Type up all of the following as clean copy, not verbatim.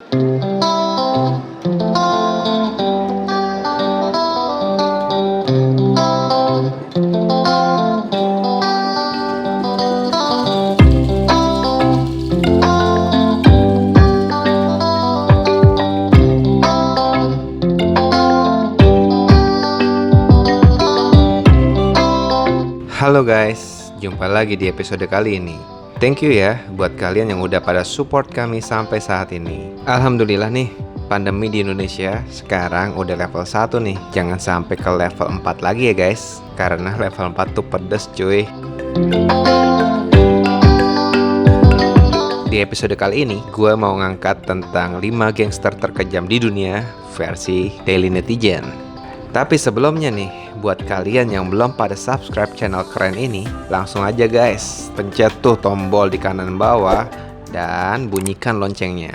Halo guys, jumpa lagi di episode kali ini. Thank you ya buat kalian yang udah pada support kami sampai saat ini. Alhamdulillah nih, pandemi di Indonesia sekarang udah level 1 nih. Jangan sampai ke level 4 lagi ya guys, karena level 4 tuh pedes cuy. Di episode kali ini, gue mau ngangkat tentang 5 gangster terkejam di dunia versi Daily Netizen. Tapi sebelumnya nih, buat kalian yang belum pada subscribe channel keren ini, langsung aja guys, pencet tuh tombol di kanan bawah dan bunyikan loncengnya.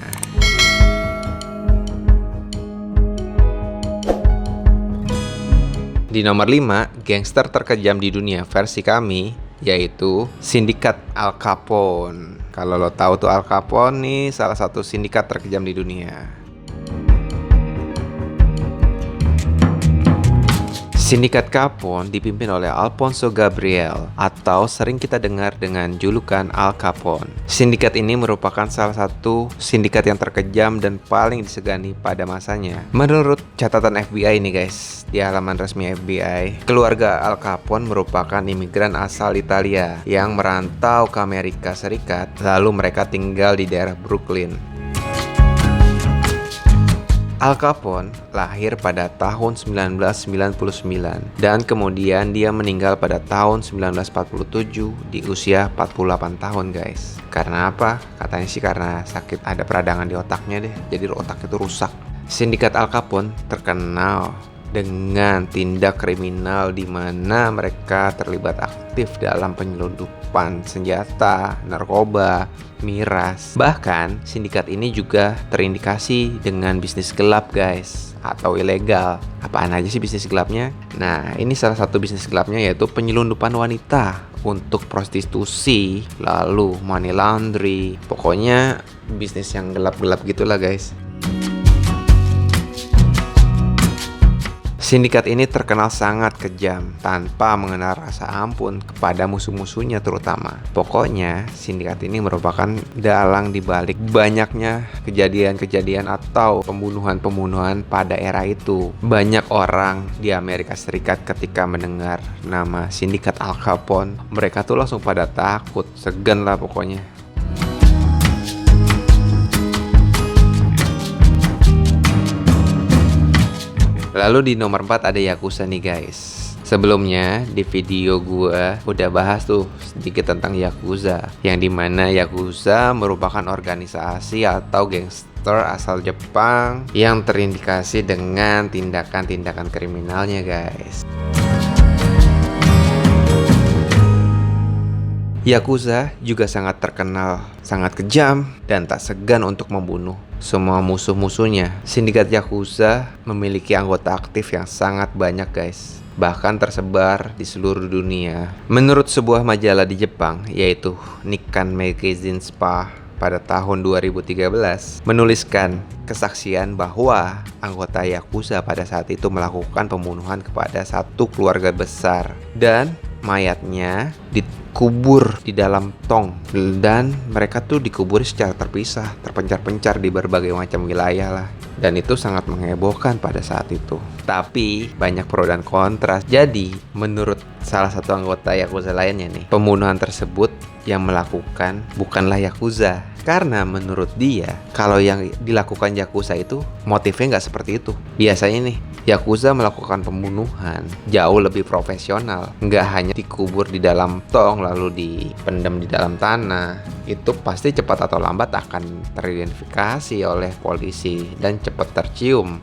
Di nomor 5, gangster terkejam di dunia versi kami, yaitu Sindikat Al Capone. Kalau lo tahu tuh Al Capone nih salah satu sindikat terkejam di dunia. Sindikat Capone dipimpin oleh Alfonso Gabriel atau sering kita dengar dengan julukan Al Capone. Sindikat ini merupakan salah satu sindikat yang terkejam dan paling disegani pada masanya. Menurut catatan FBI nih guys, di halaman resmi FBI, keluarga Al Capone merupakan imigran asal Italia yang merantau ke Amerika Serikat, lalu mereka tinggal di daerah Brooklyn. Al Capone lahir pada tahun 1999 dan kemudian dia meninggal pada tahun 1947 di usia 48 tahun guys. Karena apa? Katanya sih karena sakit, ada peradangan di otaknya deh, jadi otak itu rusak. Sindikat Al Capone terkenal dengan tindak kriminal di mana mereka terlibat aktif dalam penyelundupan senjata, narkoba, miras. Bahkan sindikat ini juga terindikasi dengan bisnis gelap guys, atau ilegal. Apaan aja sih bisnis gelapnya? Nah, ini salah satu bisnis gelapnya yaitu penyelundupan wanita untuk prostitusi, lalu money laundry. Pokoknya bisnis yang gelap-gelap gitulah guys. Sindikat ini terkenal sangat kejam, tanpa mengenal rasa ampun kepada musuh-musuhnya terutama. Pokoknya, sindikat ini merupakan dalang dibalik banyaknya kejadian-kejadian atau pembunuhan-pembunuhan pada era itu. Banyak orang di Amerika Serikat ketika mendengar nama Sindikat Al Capone, mereka tuh langsung pada takut, segan lah pokoknya. Lalu di nomor 4 ada Yakuza nih guys. Sebelumnya di video gue udah bahas tuh sedikit tentang Yakuza, yang dimana Yakuza merupakan organisasi atau gangster asal Jepang yang terindikasi dengan tindakan-tindakan kriminalnya guys. Yakuza juga sangat terkenal, sangat kejam, dan tak segan untuk membunuh semua musuh-musuhnya. Sindikat Yakuza memiliki anggota aktif yang sangat banyak guys, bahkan tersebar di seluruh dunia. Menurut sebuah majalah di Jepang, yaitu Nikkan Magazine Spa, pada tahun 2013 menuliskan kesaksian bahwa anggota Yakuza pada saat itu melakukan pembunuhan kepada satu keluarga besar dan mayatnya dikubur di dalam tong, dan mereka tuh dikubur secara terpisah, terpencar-pencar di berbagai macam wilayah lah. Dan itu sangat menghebohkan pada saat itu. Tapi banyak pro dan kontra. Jadi menurut salah satu anggota Yakuza lainnya nih, pembunuhan tersebut yang melakukan bukanlah Yakuza. Karena menurut dia, kalau yang dilakukan Yakuza itu motifnya nggak seperti itu. Biasanya nih, Yakuza melakukan pembunuhan jauh lebih profesional. Nggak hanya dikubur di dalam tong lalu dipendam di dalam tanah. Itu pasti cepat atau lambat akan teridentifikasi oleh polisi dan cepat tercium.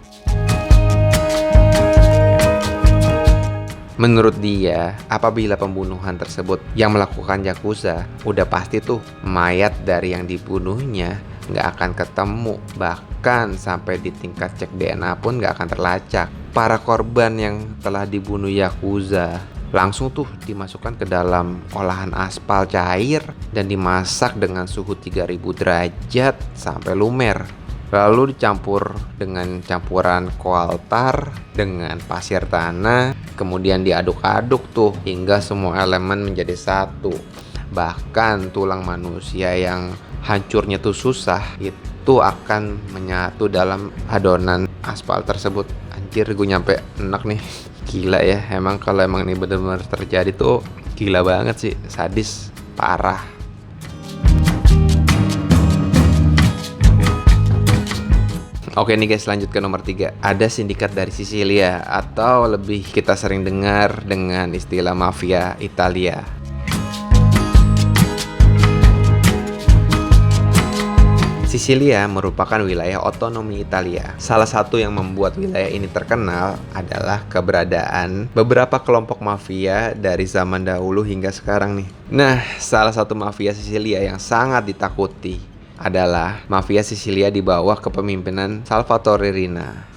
Menurut dia, apabila pembunuhan tersebut yang melakukan Yakuza, udah pasti tuh mayat dari yang dibunuhnya nggak akan ketemu. Bahkan sampai di tingkat cek DNA pun nggak akan terlacak. Para korban yang telah dibunuh Yakuza langsung tuh dimasukkan ke dalam olahan aspal cair dan dimasak dengan suhu 3000 derajat sampai lumer. lalu dicampur dengan campuran koaltar dengan pasir tanah, kemudian diaduk-aduk tuh hingga semua elemen menjadi satu. Bahkan tulang manusia yang hancurnya tuh susah itu akan menyatu dalam adonan aspal tersebut. Anjir, gue nyampe enak nih. Gila ya, emang kalau emang ini benar-benar terjadi tuh gila banget sih, sadis parah. Oke nih guys, lanjut ke nomor 3. Ada sindikat dari Sisilia, atau lebih kita sering dengar dengan istilah mafia Italia. Sisilia merupakan wilayah otonomi Italia. Salah satu yang membuat wilayah ini terkenal adalah keberadaan beberapa kelompok mafia dari zaman dahulu hingga sekarang nih. Nah, salah satu mafia Sisilia yang sangat ditakuti adalah mafia Sisilia di bawah kepemimpinan Salvatore Riina.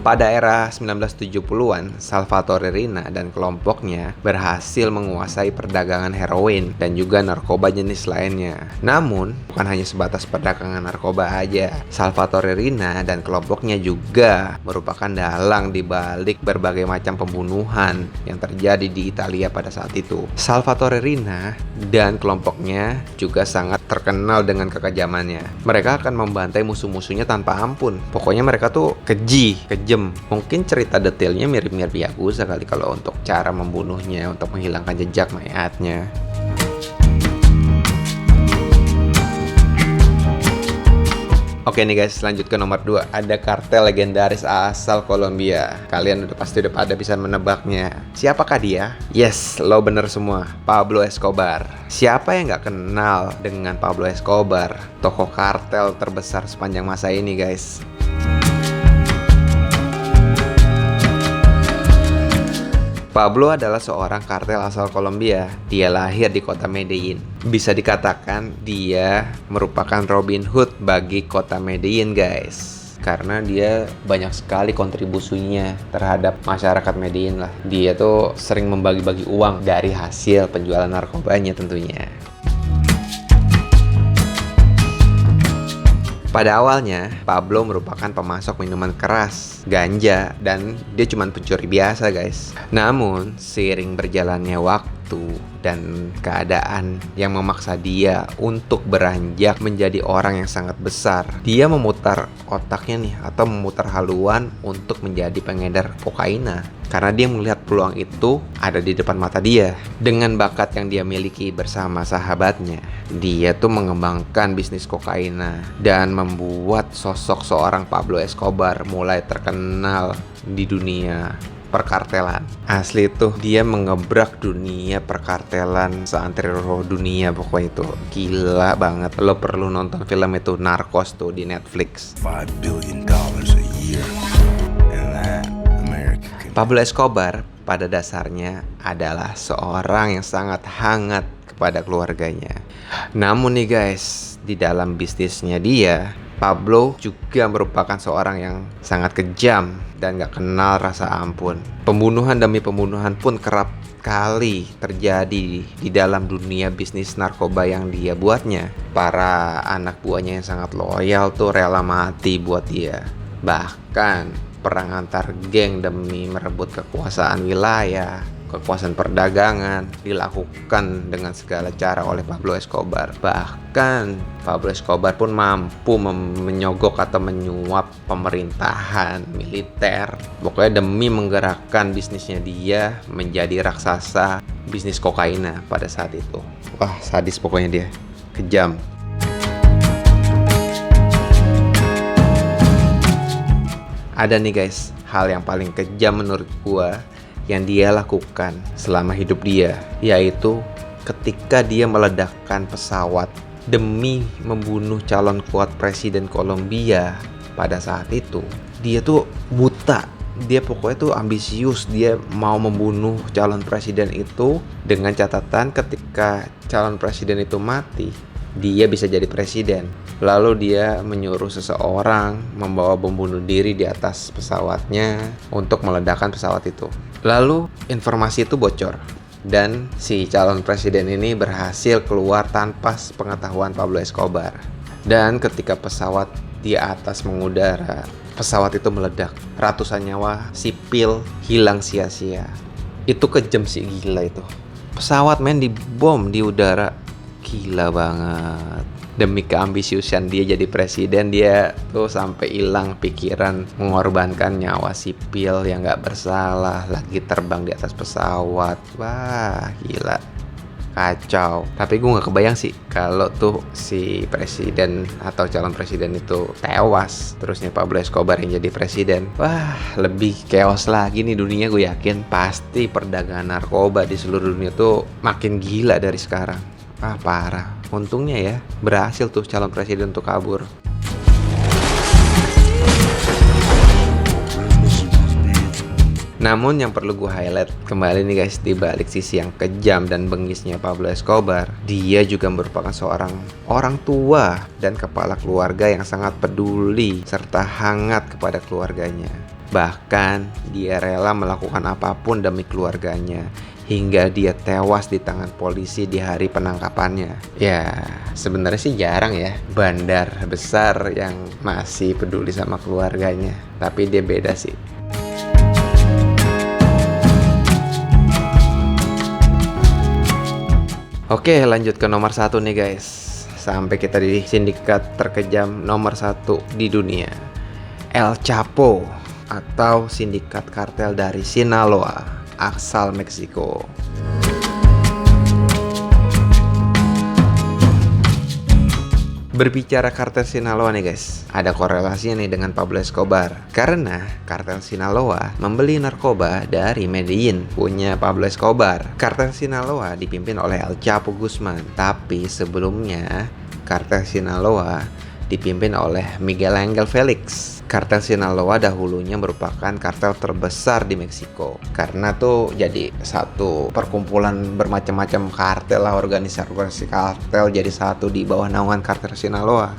Pada era 1970-an, Salvatore Riina dan kelompoknya berhasil menguasai perdagangan heroin dan juga narkoba jenis lainnya. Namun, bukan hanya sebatas perdagangan narkoba aja. Salvatore Riina dan kelompoknya juga merupakan dalang di balik berbagai macam pembunuhan yang terjadi di Italia pada saat itu. Salvatore Riina dan kelompoknya juga sangat terkenal dengan kekejamannya. Mereka akan membantai musuh-musuhnya tanpa ampun. Pokoknya mereka tuh kejam. Mungkin cerita detailnya mirip-mirip Yakuza kali kalau untuk cara membunuhnya, untuk menghilangkan jejak mayatnya. Oke nih guys, lanjut ke nomor 2. Ada kartel legendaris asal Kolombia. Kalian pasti udah pada bisa menebaknya. Siapakah dia? Yes, lo bener semua. Pablo Escobar. Siapa yang gak kenal dengan Pablo Escobar, tokoh kartel terbesar sepanjang masa ini guys. Pablo adalah seorang kartel asal Kolombia. Dia lahir di kota Medellin. Bisa dikatakan dia merupakan Robin Hood bagi kota Medellin guys. Karena dia banyak sekali kontribusinya terhadap masyarakat Medellin lah. Dia tuh sering membagi-bagi uang dari hasil penjualan narkobanya tentunya. Pada awalnya, Pablo merupakan pemasok minuman keras, ganja, dan dia cuma pencuri biasa guys. Namun, seiring berjalannya waktu dan keadaan yang memaksa dia untuk beranjak menjadi orang yang sangat besar, dia memutar otaknya nih, atau memutar haluan untuk menjadi pengedar kokaina. Karena dia melihat peluang itu ada di depan mata dia. Dengan bakat yang dia miliki bersama sahabatnya, dia tuh mengembangkan bisnis kokaina dan membuat sosok seorang Pablo Escobar mulai terkenal di dunia perkartelan. Asli tuh dia mengebrak dunia perkartelan seantero dunia, pokoknya itu gila banget. Lo perlu nonton film itu, Narcos tuh di Netflix. $5 billion a year. Pablo Escobar pada dasarnya adalah seorang yang sangat hangat kepada keluarganya. Namun nih guys, di dalam bisnisnya dia, Pablo juga merupakan seorang yang sangat kejam dan gak kenal rasa ampun. Pembunuhan demi pembunuhan pun kerap kali terjadi di dalam dunia bisnis narkoba yang dia buatnya. Para anak buahnya yang sangat loyal tuh rela mati buat dia. Bahkan perang antar geng demi merebut kekuasaan wilayah, kekuasaan perdagangan dilakukan dengan segala cara oleh Pablo Escobar. Bahkan Pablo Escobar pun mampu menyogok atau menyuap pemerintahan, militer. Pokoknya demi menggerakkan bisnisnya dia menjadi raksasa bisnis kokaina pada saat itu. Wah, sadis pokoknya dia. Kejam. Ada nih guys, hal yang paling kejam menurut gua yang dia lakukan selama hidup dia, yaitu ketika dia meledakkan pesawat demi membunuh calon kuat presiden Kolombia pada saat itu. Dia tuh buta, dia pokoknya tuh ambisius, dia mau membunuh calon presiden itu dengan catatan ketika calon presiden itu mati, dia bisa jadi presiden. Lalu dia menyuruh seseorang membawa bom bunuh diri di atas pesawatnya untuk meledakkan pesawat itu. Lalu informasi itu bocor. Dan si calon presiden ini berhasil keluar tanpa pengetahuan Pablo Escobar. Dan ketika pesawat di atas mengudara, pesawat itu meledak. Ratusan nyawa sipil hilang sia-sia. Itu kejam sih, gila itu. Pesawat dibom di udara. Gila banget. Demi keambisiusan dia jadi presiden, dia tuh sampai hilang pikiran mengorbankan nyawa sipil yang gak bersalah lagi terbang di atas pesawat. Wah, gila. Kacau. Tapi gue gak kebayang sih kalau tuh si presiden atau calon presiden itu tewas, terusnya Pablo Escobar yang jadi presiden. Wah, lebih chaos lagi nih dunia. Gue yakin pasti perdagangan narkoba di seluruh dunia tuh makin gila dari sekarang. Ah, parah. Untungnya ya berhasil tuh calon presiden untuk kabur. Namun yang perlu gue highlight kembali nih guys, di balik sisi yang kejam dan bengisnya Pablo Escobar, dia juga merupakan seorang orang tua dan kepala keluarga yang sangat peduli serta hangat kepada keluarganya. Bahkan dia rela melakukan apapun demi keluarganya, hingga dia tewas di tangan polisi di hari penangkapannya. Ya, sebenarnya sih jarang ya bandar besar yang masih peduli sama keluarganya. Tapi dia beda sih. Oke, lanjut ke nomor 1 nih guys. Sampai kita di sindikat terkejam nomor 1 di dunia, El Chapo, atau sindikat kartel dari Sinaloa, asal Meksiko. Berbicara kartel Sinaloa nih guys, ada korelasinya nih dengan Pablo Escobar. Karena kartel Sinaloa membeli narkoba dari Medellin, punya Pablo Escobar. Kartel Sinaloa dipimpin oleh El Chapo Guzman. Tapi sebelumnya kartel Sinaloa dipimpin oleh Miguel Angel Felix. Kartel Sinaloa dahulunya merupakan kartel terbesar di Meksiko, karena tuh jadi satu perkumpulan bermacam-macam kartel lah, organisasi kartel jadi satu di bawah naungan kartel Sinaloa.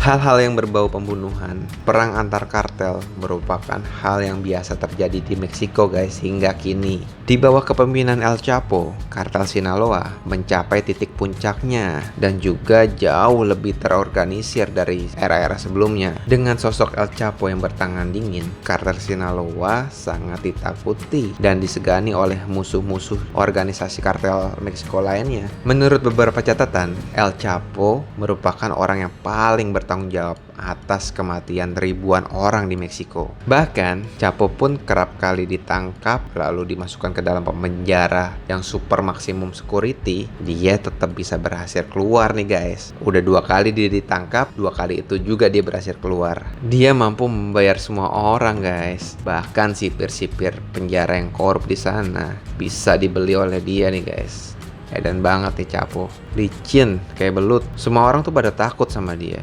Hal-hal yang berbau pembunuhan, perang antar kartel merupakan hal yang biasa terjadi di Meksiko guys hingga kini. Di bawah kepemimpinan El Chapo, kartel Sinaloa mencapai titik puncaknya dan juga jauh lebih terorganisir dari era-era sebelumnya. Dengan sosok El Chapo yang bertangan dingin, kartel Sinaloa sangat ditakuti dan disegani oleh musuh-musuh organisasi kartel Meksiko lainnya. Menurut beberapa catatan, El Chapo merupakan orang yang paling bertanggung jawab atas kematian ribuan orang di Meksiko. Bahkan, Chapo pun kerap kali ditangkap lalu dimasukkan ke dalam penjara yang super maksimum security. Dia tetap bisa berhasil keluar nih guys. Udah 2 kali dia ditangkap, 2 kali itu juga dia berhasil keluar. Dia mampu membayar semua orang guys. Bahkan sipir-sipir penjara yang korup di sana bisa dibeli oleh dia nih guys. Edan banget nih Chapo, licin kayak belut. Semua orang tuh pada takut sama dia.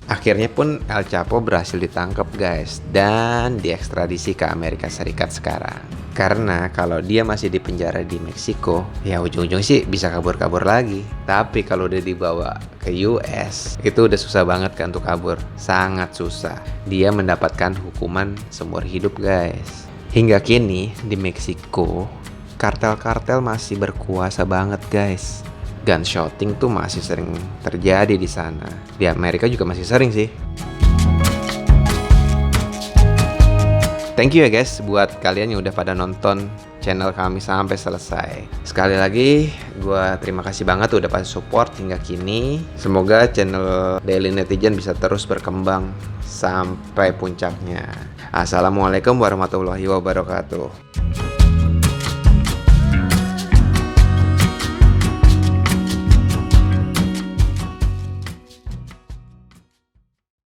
Akhirnya pun El Chapo berhasil ditangkap guys dan diekstradisi ke Amerika Serikat sekarang. Karena kalau dia masih di penjara di Meksiko, ya ujung-ujung sih bisa kabur-kabur lagi. Tapi kalau udah dibawa ke US, itu udah susah banget kan untuk kabur. Sangat susah. Dia mendapatkan hukuman seumur hidup guys. Hingga kini di Meksiko, kartel-kartel masih berkuasa banget guys. Gunshotting tuh masih sering terjadi di sana. Di Amerika juga masih sering sih. Thank you ya guys buat kalian yang udah pada nonton channel kami sampai selesai. Sekali lagi gue terima kasih banget udah pada support hingga kini. Semoga channel Daily Netizen bisa terus berkembang sampai puncaknya. Assalamualaikum warahmatullahi wabarakatuh.